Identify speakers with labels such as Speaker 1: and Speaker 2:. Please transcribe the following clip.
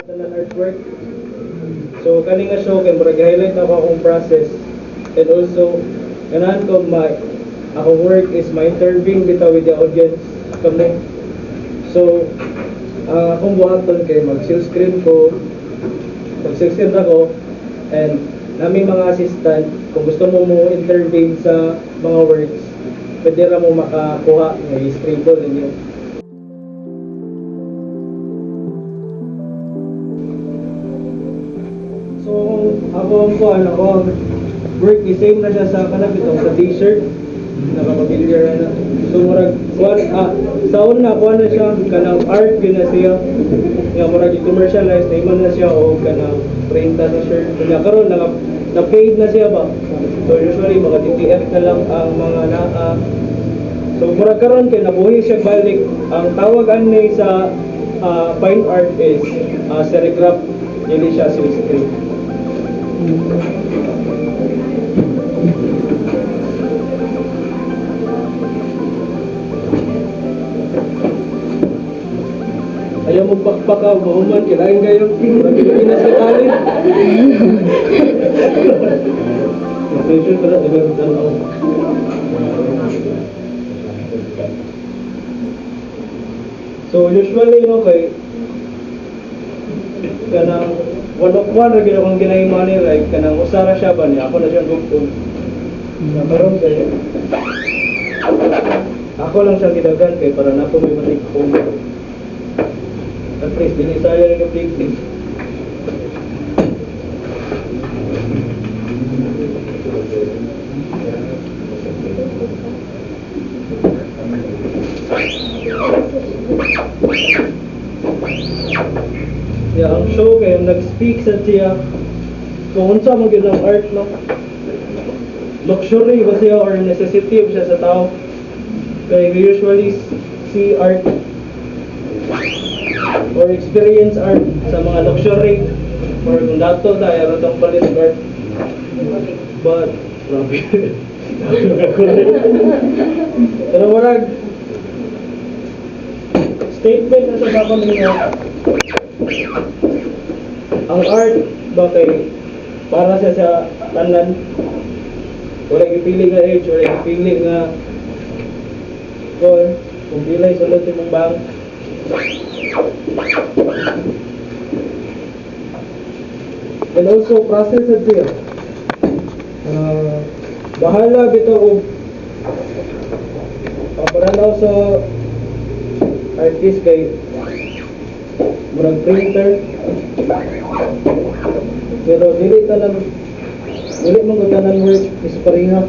Speaker 1: na artwork. So kani nga show kay murag highlight ako akong process, and also ganahan ko akong work is ma-intervene bitaw with the audience kamo. So akong buhaton kay mag-silk screen ako, and naming mga assistant kung gusto mo intervene sa mga works, pwede ra mo makakuha ng scribble ninyo. So ako ang work is same na siya sa kanang bitong sa t-shirt, nakapamilyar na. So murag sa una kuha na siya kanang art yun na siya, nga murag i-commercialize na iman na siya o kanang printa sa shirt. Kaya karon na paid na siya ba? So usually mga DTF na lang ang mga so murag karon kay nabuhi siya balik. Ang tawag ani sa fine art is serigraph, hindi siya silk screen. Ayaw magpakpakaw, mahuman, kinain kayo. Pag-Pilipinas sa talent. Attention ka na, nagagandang. So usually, kanang one-of-one na ginawang ginahima ni, like, kanang usara siya ba niya, ako na siyang gugtong. Nakaroon kayo. Ako lang siyang gidagan kay para na po may matikpong. At least, dinisaya rin yung pigting. Yeah, ang show kayo nag-speak sa siya kung unsa mo ginang art, no? Luxury ba siya or necessity ba siya sa tao? Kaya we usually see art or experience art sa mga luxury or kung dato tayo ratang palit art, but grabe. Pero marag statement na sa bakon niya ang art ba kay para siya sa tanan, wala ipili nga age, wala ipili nga kung pilay sulod imong bang. And also process at siya. Bahala bitaw og paparanaw sa artist kay murag printer. Pero dili mo ko tanan work is pareha.